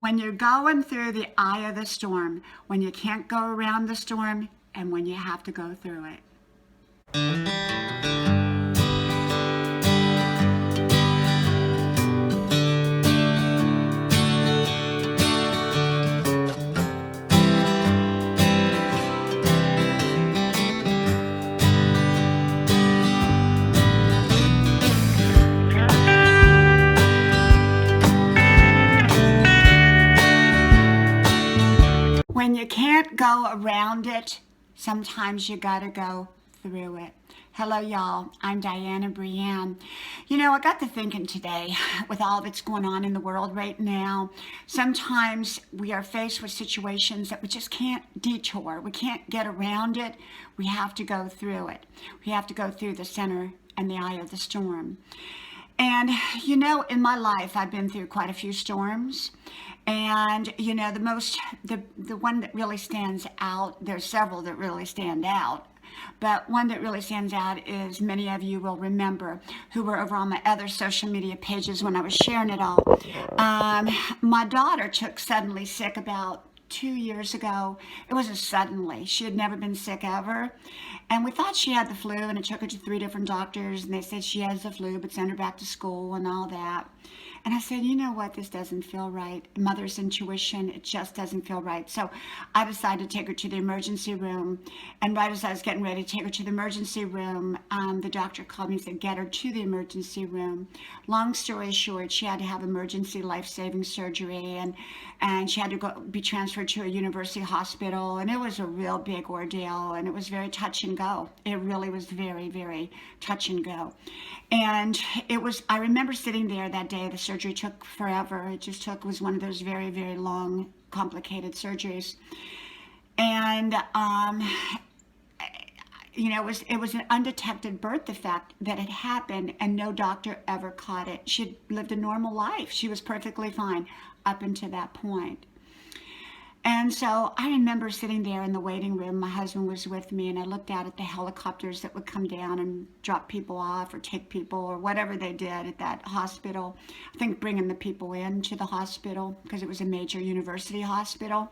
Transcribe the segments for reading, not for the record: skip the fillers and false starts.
When you're going through the eye of the storm, when you can't go around the storm, and when you have to go through it. When you can't go around it, sometimes you gotta go through it. Hello, y'all. I'm Diana Brienne. I got to thinking today with all that's going on in the world right now. Sometimes we are faced with situations that we just can't detour. We can't get around it. We have to go through it. We have to go through the center and the eye of the storm. And in my life, I've been through quite a few storms. And the one that really stands out, there's several that really stand out. But one that really stands out is many of you will remember who were over on my other social media pages when I was sharing it all. My daughter took suddenly sick about 2 years ago. It was a suddenly. She had never been sick ever. And we thought she had the flu, and it took her to 3 different doctors, and they said she has the flu, but send her back to school and all that. And I said, you know what, this doesn't feel right. Mother's intuition, it just doesn't feel right. So I decided to take her to the emergency room. And right as I was getting ready to take her to the emergency room, the doctor called me and said, get her to the emergency room. Long story short, she had to have emergency life-saving surgery, and she had to be transferred to a university hospital. And it was a real big ordeal, and it was very touch and go. It really was very, very touch and go. And I remember sitting there that day. The surgery took forever. It was one of those very, very long, complicated surgeries. And, it was an undetected birth defect that had happened, and no doctor ever caught it. She had lived a normal life. She was perfectly fine up until that point. And so I remember sitting there in the waiting room. My husband was with me, and I looked out at the helicopters that would come down and drop people off or take people or whatever they did at that hospital. I think bringing the people into the hospital because it was a major university hospital.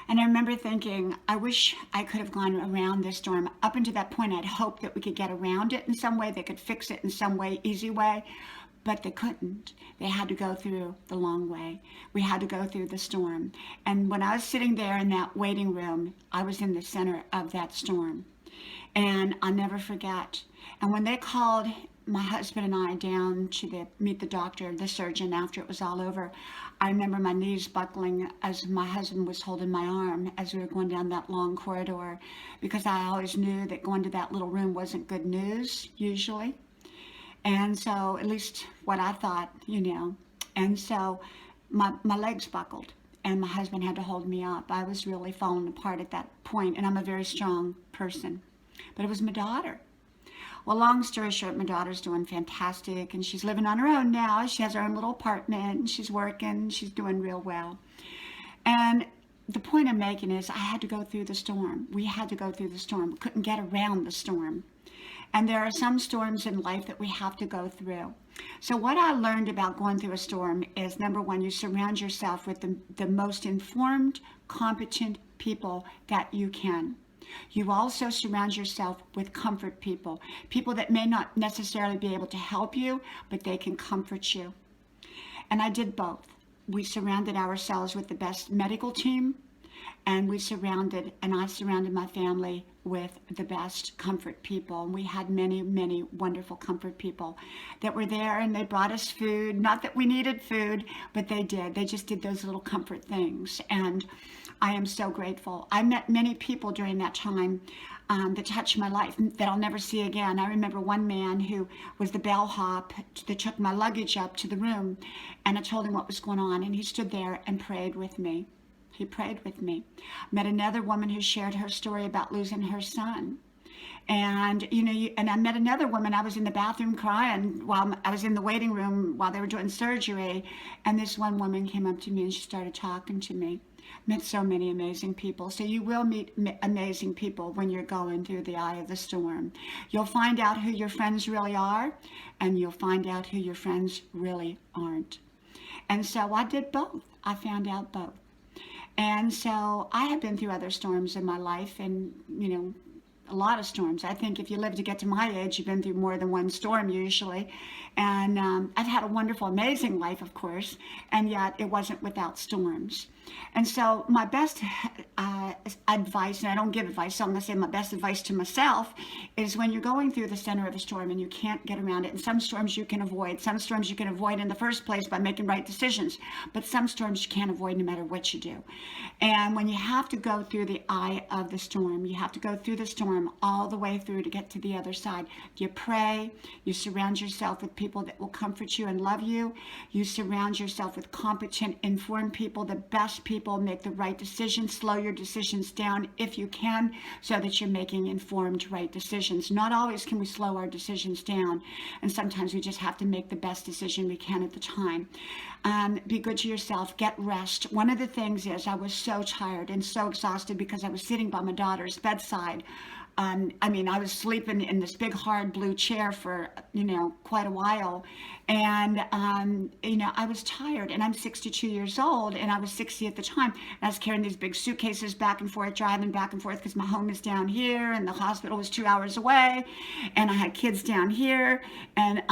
And I remember thinking, I wish I could have gone around this storm. Up until that point, I'd hoped that we could get around it in some way. They could fix it in some way, easy way. But they couldn't. They had to go through the long way. We had to go through the storm. And when I was sitting there in that waiting room, I was in the center of that storm. And I'll never forget. And when they called my husband and I down to meet the doctor, the surgeon, after it was all over, I remember my knees buckling as my husband was holding my arm as we were going down that long corridor, because I always knew that going to that little room wasn't good news, usually. And so, at least what I thought. And so my legs buckled, and my husband had to hold me up. I was really falling apart at that point, and I'm a very strong person. But it was my daughter. Well, long story short, my daughter's doing fantastic, and she's living on her own now. She has her own little apartment, and she's working. She's doing real well. And the point I'm making is I had to go through the storm. We had to go through the storm. We couldn't get around the storm. And there are some storms in life that we have to go through. So what I learned about going through a storm is, number one, you surround yourself with the most informed, competent people that you can. You also surround yourself with comfort people, people that may not necessarily be able to help you, but they can comfort you. And I did both. We surrounded ourselves with the best medical team, and I surrounded my family with the best comfort people. And we had many, many wonderful comfort people that were there, and they brought us food. Not that we needed food, but they did. They just did those little comfort things. And I am so grateful. I met many people during that time that touched my life that I'll never see again. I remember one man who was the bellhop that took my luggage up to the room, and I told him what was going on, and he stood there and prayed with me. He prayed with me. Met another woman who shared her story about losing her son. And, and I met another woman. I was in the bathroom crying while I was in the waiting room while they were doing surgery. And this one woman came up to me and she started talking to me. Met so many amazing people. So you will meet amazing people when you're going through the eye of the storm. You'll find out who your friends really are, and you'll find out who your friends really aren't. And so I did both. I found out both. And so I have been through other storms in my life, and, a lot of storms. I think if you live to get to my age, you've been through more than one storm usually. And I've had a wonderful, amazing life, of course, and yet it wasn't without storms. And so my best advice, and I don't give advice, so I'm going to say my best advice to myself, is when you're going through the center of a storm and you can't get around it. And some storms you can avoid. Some storms you can avoid in the first place by making right decisions. But some storms you can't avoid no matter what you do. And when you have to go through the eye of the storm, you have to go through the storm all the way through to get to the other side. You pray. You surround yourself with people that will comfort you and love you. You surround yourself with competent, informed people, the best people. Make the right decisions. Slow your decisions down if you can, so that you're making informed, right decisions. Not always can we slow our decisions down, and sometimes we just have to make the best decision we can at the time. Be good to yourself. Get rest. One of the things is I was so tired and so exhausted because I was sitting by my daughter's bedside. I was sleeping in this big hard blue chair for, quite a while. And, I was tired, and I'm 62 years old, and I was 60 at the time. And I was carrying these big suitcases back and forth, driving back and forth, because my home is down here and the hospital was 2 hours away. And I had kids down here. And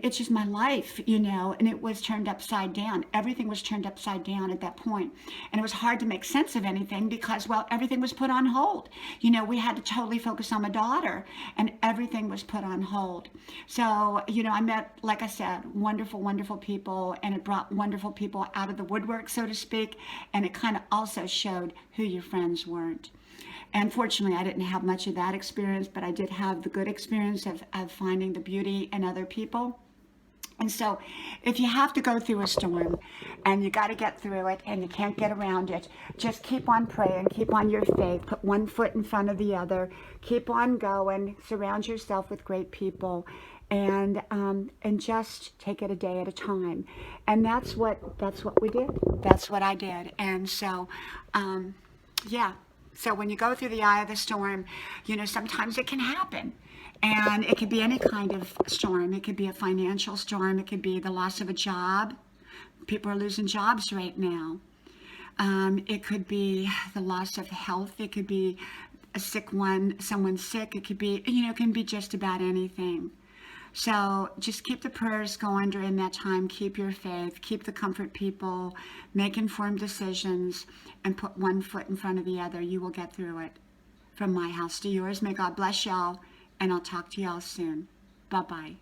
it's just my life, and it was turned upside down. Everything was turned upside down at that point. And it was hard to make sense of anything because, well, everything was put on hold. We had to totally focus on my daughter, and everything was put on hold. So, I met, like I said, wonderful, wonderful people, and it brought wonderful people out of the woodwork, so to speak, and it kind of also showed who your friends weren't. And fortunately, I didn't have much of that experience, but I did have the good experience of finding the beauty in other people. And so if you have to go through a storm and you got to get through it and you can't get around it, just keep on praying, keep on your faith, put one foot in front of the other, keep on going, surround yourself with great people, and just take it a day at a time. And that's what we did. That's what I did. And so, yeah. So when you go through the eye of the storm, sometimes it can happen. And it could be any kind of storm. It could be a financial storm. It could be the loss of a job. People are losing jobs right now. It could be the loss of health. It could be a sick one, someone sick. It could be, it can be just about anything. So just keep the prayers going during that time. Keep your faith. Keep the comfort people. Make informed decisions and put one foot in front of the other. You will get through it. From my house to yours, may God bless y'all, and I'll talk to y'all soon. Bye-bye.